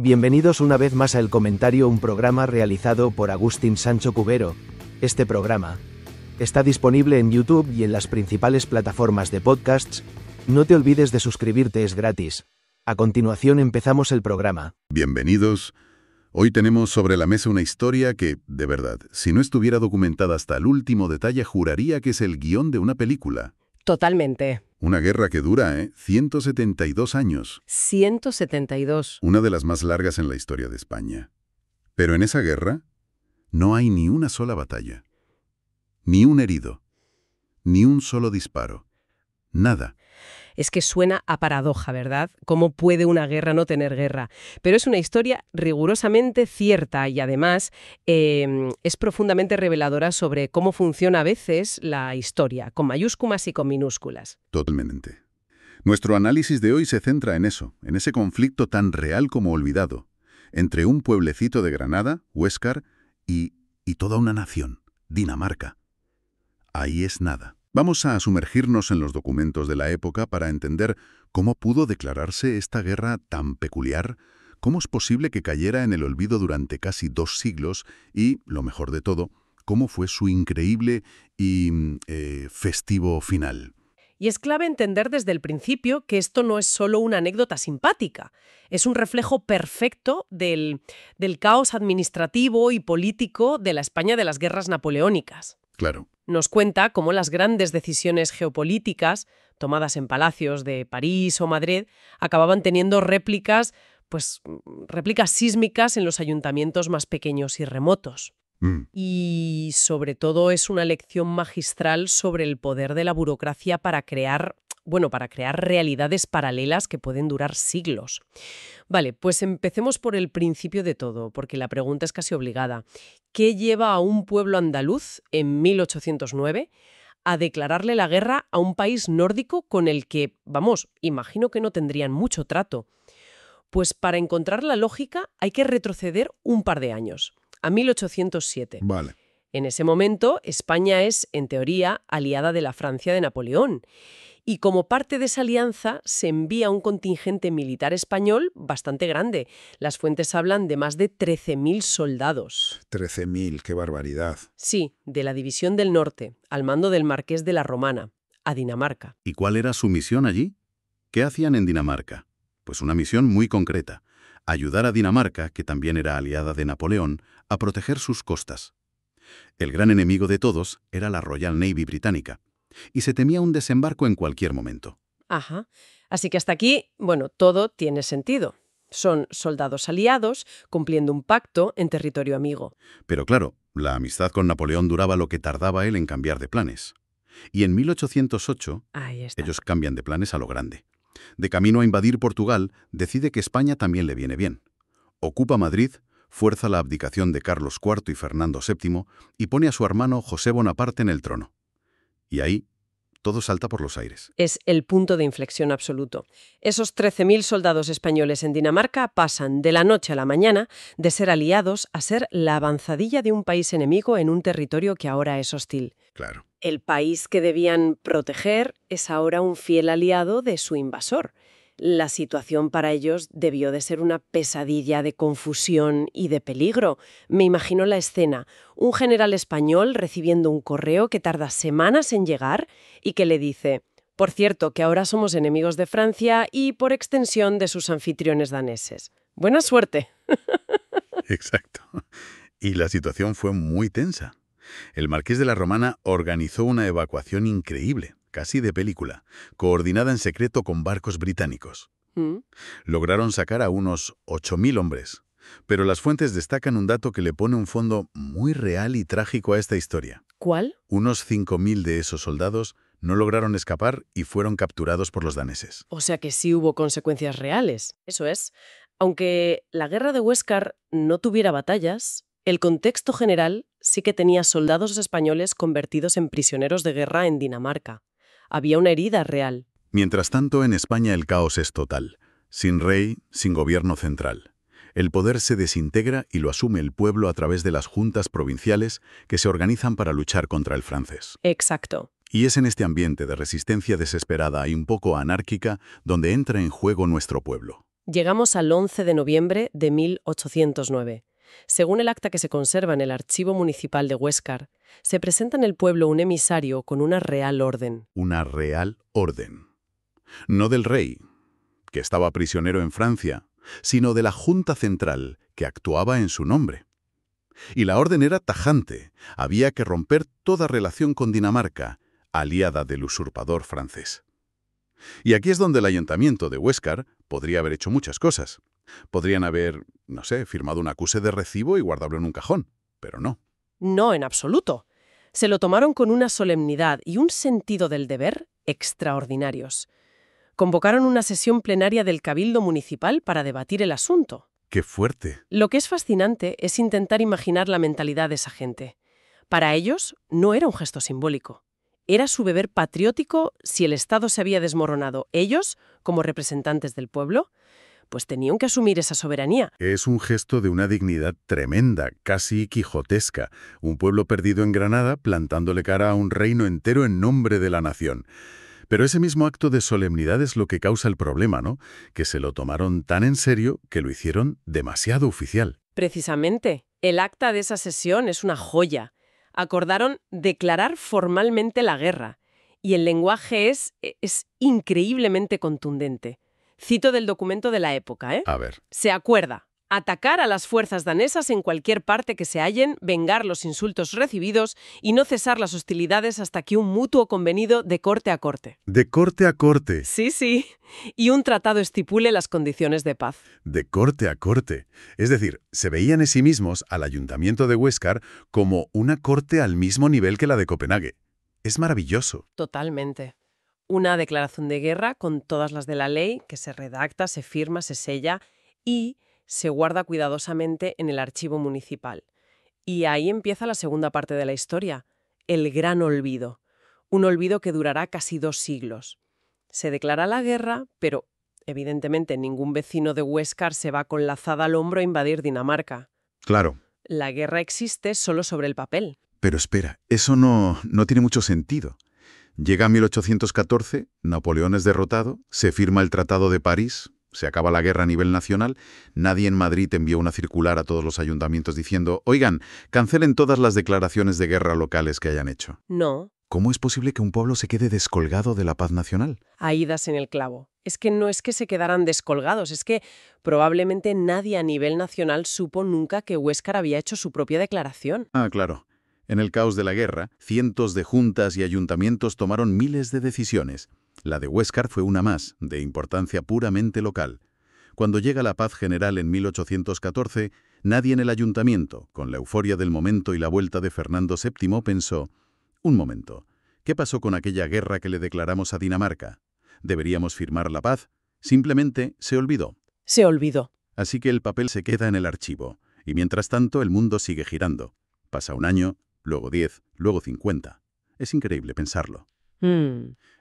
Bienvenidos una vez más a El Comentario, un programa realizado por Agustín Sancho Cubero. Este programa está disponible en YouTube y en las principales plataformas de podcasts. No te olvides de suscribirte, es gratis. A continuación empezamos el programa. Bienvenidos. Hoy tenemos sobre la mesa una historia que, de verdad, si no estuviera documentada hasta el último detalle, juraría que es el guión de una película. Totalmente. Una guerra que dura, 172 años. 172. Una de las más largas en la historia de España. Pero en esa guerra no hay ni una sola batalla. Ni un herido. Ni un solo disparo. Nada. Es que suena a paradoja, ¿verdad? ¿Cómo puede una guerra no tener guerra? Pero es una historia rigurosamente cierta y además es profundamente reveladora sobre cómo funciona a veces la historia, con mayúsculas y con minúsculas. Totalmente. Nuestro análisis de hoy se centra en eso, en ese conflicto tan real como olvidado, entre un pueblecito de Granada, Huéscar, y toda una nación, Dinamarca. Ahí es nada. Vamos a sumergirnos en los documentos de la época para entender cómo pudo declararse esta guerra tan peculiar, cómo es posible que cayera en el olvido durante casi 2 siglos y, lo mejor de todo, cómo fue su increíble y festivo final. Y es clave entender desde el principio que esto no es solo una anécdota simpática, es un reflejo perfecto del caos administrativo y político de la España de las guerras napoleónicas. Claro. Nos cuenta cómo las grandes decisiones geopolíticas, tomadas en palacios de París o Madrid, acababan teniendo réplicas sísmicas en los ayuntamientos más pequeños y remotos. Y sobre todo es una lección magistral sobre el poder de la burocracia para crear realidades paralelas que pueden durar siglos. Vale, pues empecemos por el principio de todo, porque la pregunta es casi obligada. ¿Qué lleva a un pueblo andaluz en 1809 a declararle la guerra a un país nórdico con el que, imagino que no tendrían mucho trato? Pues para encontrar la lógica hay que retroceder un par de años, a 1807. Vale. En ese momento, España es, en teoría, aliada de la Francia de Napoleón. Y como parte de esa alianza se envía un contingente militar español bastante grande. Las fuentes hablan de más de 13.000 soldados. 13.000, qué barbaridad. Sí, de la División del Norte, al mando del Marqués de la Romana, a Dinamarca. ¿Y cuál era su misión allí? ¿Qué hacían en Dinamarca? Pues una misión muy concreta. Ayudar a Dinamarca, que también era aliada de Napoleón, a proteger sus costas. El gran enemigo de todos era la Royal Navy británica. Y se temía un desembarco en cualquier momento. Ajá. Así que hasta aquí, todo tiene sentido. Son soldados aliados cumpliendo un pacto en territorio amigo. Pero claro, la amistad con Napoleón duraba lo que tardaba él en cambiar de planes. Y en 1808, Ahí está. ellos cambian de planes a lo grande. De camino a invadir Portugal, decide que España también le viene bien. Ocupa Madrid, fuerza la abdicación de Carlos IV y Fernando VII y pone a su hermano José Bonaparte en el trono. Y ahí, todo salta por los aires. Es el punto de inflexión absoluto. Esos 13.000 soldados españoles en Dinamarca pasan de la noche a la mañana de ser aliados a ser la avanzadilla de un país enemigo en un territorio que ahora es hostil. Claro. El país que debían proteger es ahora un fiel aliado de su invasor. La situación para ellos debió de ser una pesadilla de confusión y de peligro. Me imagino la escena. Un general español recibiendo un correo que tarda semanas en llegar y que le dice: por cierto, que ahora somos enemigos de Francia y, por extensión, de sus anfitriones daneses. Buena suerte. Exacto. Y la situación fue muy tensa. El Marqués de la Romana organizó una evacuación increíble, casi de película, coordinada en secreto con barcos británicos. Lograron sacar a unos 8.000 hombres, pero las fuentes destacan un dato que le pone un fondo muy real y trágico a esta historia. ¿Cuál? Unos 5.000 de esos soldados no lograron escapar y fueron capturados por los daneses. O sea que sí hubo consecuencias reales. Eso es. Aunque la guerra de Huéscar no tuviera batallas, el contexto general sí que tenía soldados españoles convertidos en prisioneros de guerra en Dinamarca. Había una herida real. Mientras tanto, en España el caos es total. Sin rey, sin gobierno central. El poder se desintegra y lo asume el pueblo a través de las juntas provinciales que se organizan para luchar contra el francés. Exacto. Y es en este ambiente de resistencia desesperada y un poco anárquica donde entra en juego nuestro pueblo. Llegamos al 11 de noviembre de 1809. Según el acta que se conserva en el Archivo Municipal de Huéscar, se presenta en el pueblo un emisario con una real orden. Una real orden. No del rey, que estaba prisionero en Francia, sino de la Junta Central, que actuaba en su nombre. Y la orden era tajante. Había que romper toda relación con Dinamarca, aliada del usurpador francés. Y aquí es donde el ayuntamiento de Huéscar podría haber hecho muchas cosas. Podrían haber, no sé, firmado un acuse de recibo y guardarlo en un cajón, pero no. No, en absoluto. Se lo tomaron con una solemnidad y un sentido del deber extraordinarios. Convocaron una sesión plenaria del Cabildo Municipal para debatir el asunto. ¡Qué fuerte! Lo que es fascinante es intentar imaginar la mentalidad de esa gente. Para ellos no era un gesto simbólico. Era su deber patriótico si el Estado se había desmoronado. Ellos, como representantes del pueblo, pues tenían que asumir esa soberanía. Es un gesto de una dignidad tremenda, casi quijotesca. Un pueblo perdido en Granada plantándole cara a un reino entero en nombre de la nación. Pero ese mismo acto de solemnidad es lo que causa el problema, ¿no? Que se lo tomaron tan en serio que lo hicieron demasiado oficial. Precisamente, el acta de esa sesión es una joya. Acordaron declarar formalmente la guerra. Y el lenguaje es increíblemente contundente. Cito del documento de la época, ¿eh? A ver. Se acuerda atacar a las fuerzas danesas en cualquier parte que se hallen, vengar los insultos recibidos y no cesar las hostilidades hasta que un mutuo convenido de corte a corte. De corte a corte. Sí, sí. Y un tratado estipule las condiciones de paz. De corte a corte. Es decir, se veían en sí mismos al ayuntamiento de Huéscar como una corte al mismo nivel que la de Copenhague. Es maravilloso. Totalmente. Una declaración de guerra con todas las de la ley que se redacta, se firma, se sella y se guarda cuidadosamente en el archivo municipal. Y ahí empieza la segunda parte de la historia, el gran olvido. Un olvido que durará casi 2 siglos. Se declara la guerra, pero evidentemente ningún vecino de Huéscar se va con la azada al hombro a invadir Dinamarca. Claro. La guerra existe solo sobre el papel. Pero espera, eso no tiene mucho sentido. Llega 1814, Napoleón es derrotado, se firma el Tratado de París, se acaba la guerra a nivel nacional, nadie en Madrid envió una circular a todos los ayuntamientos diciendo «Oigan, cancelen todas las declaraciones de guerra locales que hayan hecho». No. ¿Cómo es posible que un pueblo se quede descolgado de la paz nacional? Ahí das en el clavo. Es que no es que se quedaran descolgados, es que probablemente nadie a nivel nacional supo nunca que Huéscar había hecho su propia declaración. Ah, claro. En el caos de la guerra, cientos de juntas y ayuntamientos tomaron miles de decisiones. La de Huéscar fue una más, de importancia puramente local. Cuando llega la paz general en 1814, nadie en el ayuntamiento, con la euforia del momento y la vuelta de Fernando VII, pensó: «Un momento, ¿qué pasó con aquella guerra que le declaramos a Dinamarca? ¿Deberíamos firmar la paz?». Simplemente se olvidó. Se olvidó. Así que el papel se queda en el archivo, y mientras tanto el mundo sigue girando. Pasa un año, luego 10, luego 50. Es increíble pensarlo.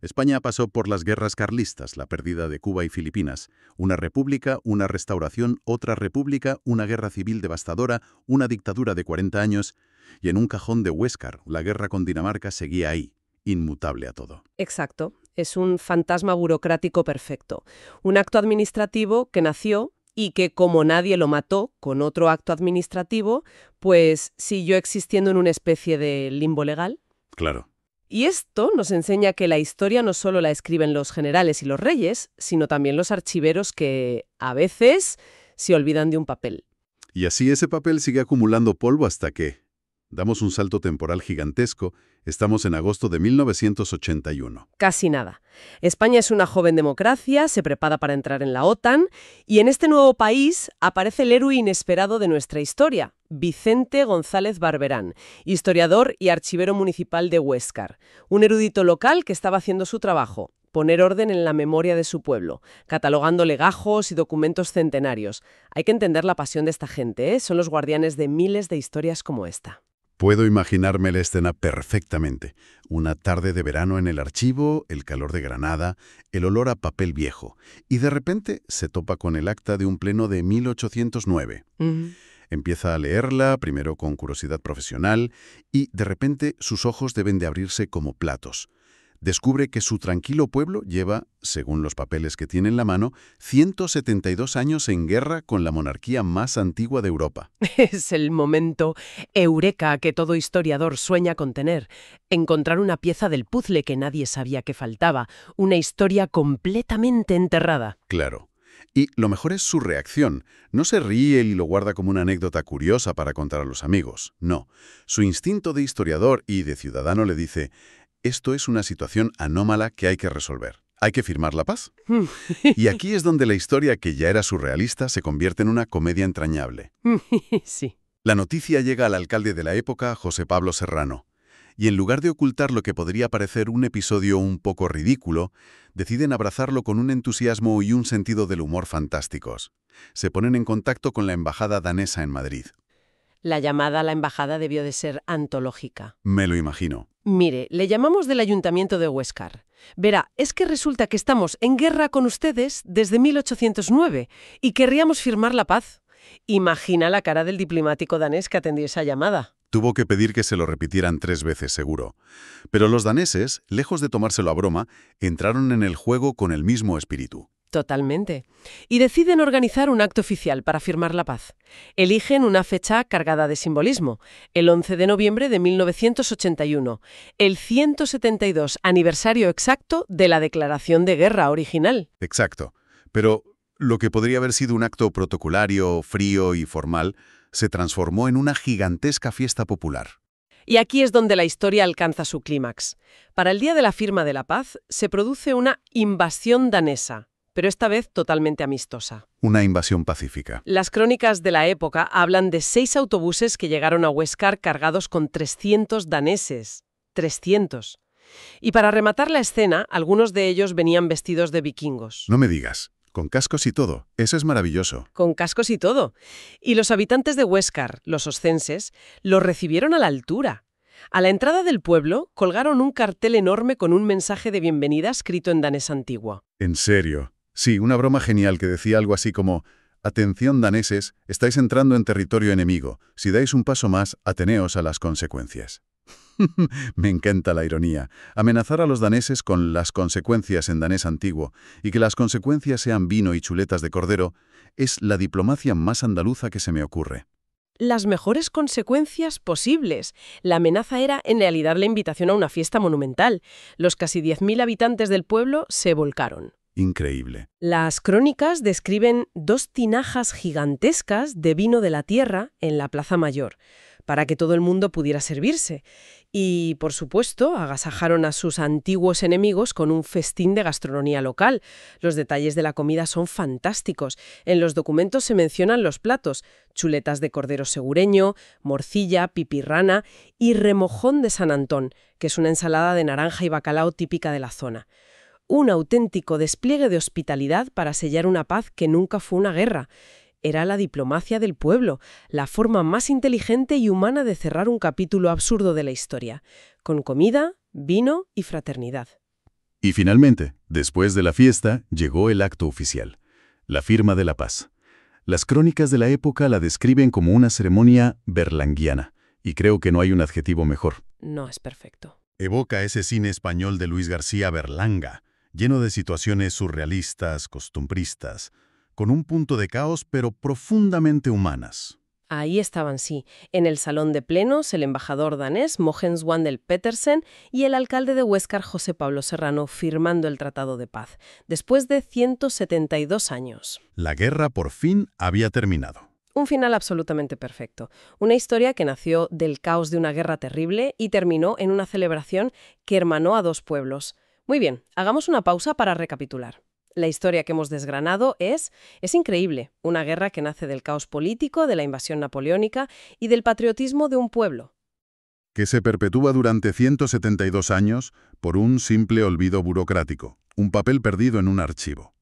España pasó por las guerras carlistas, la pérdida de Cuba y Filipinas, una república, una restauración, otra república, una guerra civil devastadora, una dictadura de 40 años, y en un cajón de Huéscar, la guerra con Dinamarca seguía ahí, inmutable a todo. Exacto. Es un fantasma burocrático perfecto. Un acto administrativo que nació y que, como nadie lo mató con otro acto administrativo, pues siguió existiendo en una especie de limbo legal. Claro. Y esto nos enseña que la historia no solo la escriben los generales y los reyes, sino también los archiveros que, a veces, se olvidan de un papel. Y así ese papel sigue acumulando polvo hasta que damos un salto temporal gigantesco. Estamos en agosto de 1981. Casi nada. España es una joven democracia, se prepara para entrar en la OTAN, y en este nuevo país aparece el héroe inesperado de nuestra historia, Vicente González Barberán, historiador y archivero municipal de Huéscar, un erudito local que estaba haciendo su trabajo, poner orden en la memoria de su pueblo, catalogando legajos y documentos centenarios. Hay que entender la pasión de esta gente, ¿eh? Son los guardianes de miles de historias como esta. Puedo imaginarme la escena perfectamente. Una tarde de verano en el archivo, el calor de Granada, el olor a papel viejo. Y de repente se topa con el acta de un pleno de 1809. Empieza a leerla, primero con curiosidad profesional, y de repente sus ojos deben de abrirse como platos. descubre que su tranquilo pueblo lleva, según los papeles que tiene en la mano, 172 años en guerra con la monarquía más antigua de Europa. Es el momento eureka que todo historiador sueña con tener. Encontrar una pieza del puzzle que nadie sabía que faltaba, una historia completamente enterrada. Claro. Y lo mejor es su reacción. No se ríe y lo guarda como una anécdota curiosa para contar a los amigos. No. Su instinto de historiador y de ciudadano le dice: esto es una situación anómala que hay que resolver. Hay que firmar la paz. Y aquí es donde la historia, que ya era surrealista, se convierte en una comedia entrañable. Sí. La noticia llega al alcalde de la época, José Pablo Serrano. Y en lugar de ocultar lo que podría parecer un episodio un poco ridículo, deciden abrazarlo con un entusiasmo y un sentido del humor fantásticos. Se ponen en contacto con la embajada danesa en Madrid. La llamada a la embajada debió de ser antológica. Me lo imagino. Mire, le llamamos del Ayuntamiento de Huéscar. Verá, es que resulta que estamos en guerra con ustedes desde 1809 y querríamos firmar la paz. Imagina la cara del diplomático danés que atendió esa llamada. Tuvo que pedir que se lo repitieran 3 veces seguro. Pero los daneses, lejos de tomárselo a broma, entraron en el juego con el mismo espíritu. Totalmente. Y deciden organizar un acto oficial para firmar la paz. Eligen una fecha cargada de simbolismo, el 11 de noviembre de 1981, el 172 aniversario exacto de la declaración de guerra original. Exacto. Pero lo que podría haber sido un acto protocolario, frío y formal, se transformó en una gigantesca fiesta popular. Y aquí es donde la historia alcanza su clímax. Para el día de la firma de la paz se produce una invasión danesa, pero esta vez totalmente amistosa. Una invasión pacífica. Las crónicas de la época hablan de 6 autobuses que llegaron a Huéscar cargados con 300 daneses. 300. Y para rematar la escena, algunos de ellos venían vestidos de vikingos. No me digas. Con cascos y todo. Eso es maravilloso. Con cascos y todo. Y los habitantes de Huéscar, los oscenses, los recibieron a la altura. A la entrada del pueblo colgaron un cartel enorme con un mensaje de bienvenida escrito en danés antiguo. ¿En serio? Sí, una broma genial que decía algo así como: atención daneses, estáis entrando en territorio enemigo. Si dais un paso más, ateneos a las consecuencias. Me encanta la ironía. Amenazar a los daneses con las consecuencias en danés antiguo, y que las consecuencias sean vino y chuletas de cordero, es la diplomacia más andaluza que se me ocurre. Las mejores consecuencias posibles. La amenaza era, en realidad, la invitación a una fiesta monumental. Los casi 10.000 habitantes del pueblo se volcaron. Increíble. Las crónicas describen 2 tinajas gigantescas de vino de la tierra en la Plaza Mayor, para que todo el mundo pudiera servirse. Y, por supuesto, agasajaron a sus antiguos enemigos con un festín de gastronomía local. Los detalles de la comida son fantásticos. En los documentos se mencionan los platos: chuletas de cordero segureño, morcilla, pipirrana y remojón de San Antón, que es una ensalada de naranja y bacalao típica de la zona. Un auténtico despliegue de hospitalidad para sellar una paz que nunca fue una guerra. Era la diplomacia del pueblo, la forma más inteligente y humana de cerrar un capítulo absurdo de la historia, con comida, vino y fraternidad. Y finalmente, después de la fiesta, llegó el acto oficial, la firma de la paz. Las crónicas de la época la describen como una ceremonia berlanguiana, y creo que no hay un adjetivo mejor. No es perfecto. Evoca ese cine español de Luis García Berlanga, lleno de situaciones surrealistas, costumbristas, con un punto de caos pero profundamente humanas. Ahí estaban, sí, en el salón de plenos, el embajador danés Mogens Wandel Pedersen y el alcalde de Huéscar, José Pablo Serrano, firmando el Tratado de Paz, después de 172 años. La guerra por fin había terminado. Un final absolutamente perfecto. Una historia que nació del caos de una guerra terrible y terminó en una celebración que hermanó a 2 pueblos. Muy bien, hagamos una pausa para recapitular. La historia que hemos desgranado es increíble. Una guerra que nace del caos político, de la invasión napoleónica y del patriotismo de un pueblo. Que se perpetúa durante 172 años por un simple olvido burocrático, un papel perdido en un archivo.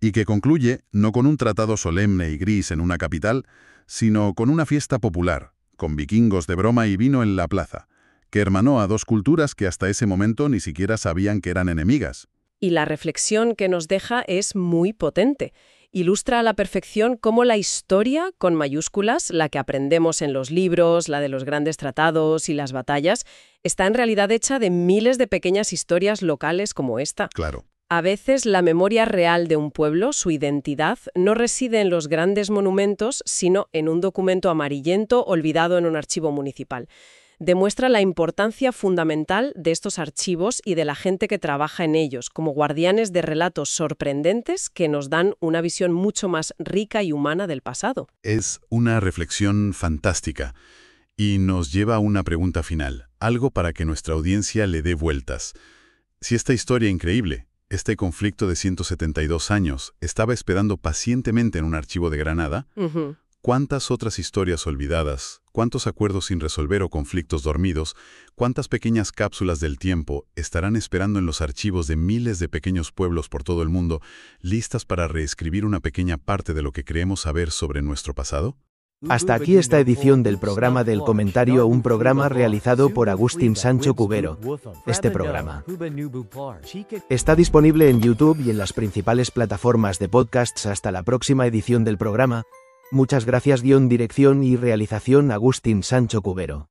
Y que concluye no con un tratado solemne y gris en una capital, sino con una fiesta popular, con vikingos de broma y vino en la plaza, que hermanó a 2 culturas que hasta ese momento ni siquiera sabían que eran enemigas. Y la reflexión que nos deja es muy potente. Ilustra a la perfección cómo la historia, con mayúsculas, la que aprendemos en los libros, la de los grandes tratados y las batallas, está en realidad hecha de miles de pequeñas historias locales como esta. Claro. A veces la memoria real de un pueblo, su identidad, no reside en los grandes monumentos, sino en un documento amarillento olvidado en un archivo municipal. Demuestra la importancia fundamental de estos archivos y de la gente que trabaja en ellos, como guardianes de relatos sorprendentes que nos dan una visión mucho más rica y humana del pasado. Es una reflexión fantástica y nos lleva a una pregunta final, algo para que nuestra audiencia le dé vueltas. Si esta historia increíble, este conflicto de 172 años, estaba esperando pacientemente en un archivo de Granada, ¿cuántas otras historias olvidadas, cuántos acuerdos sin resolver o conflictos dormidos, cuántas pequeñas cápsulas del tiempo estarán esperando en los archivos de miles de pequeños pueblos por todo el mundo, listas para reescribir una pequeña parte de lo que creemos saber sobre nuestro pasado? Hasta aquí esta edición del programa del comentario, un programa realizado por Agustín Sancho Cubero. Este programa está disponible en YouTube y en las principales plataformas de podcasts. Hasta la próxima edición del programa. Muchas gracias. Dirección y realización Agustín Sancho Cubero.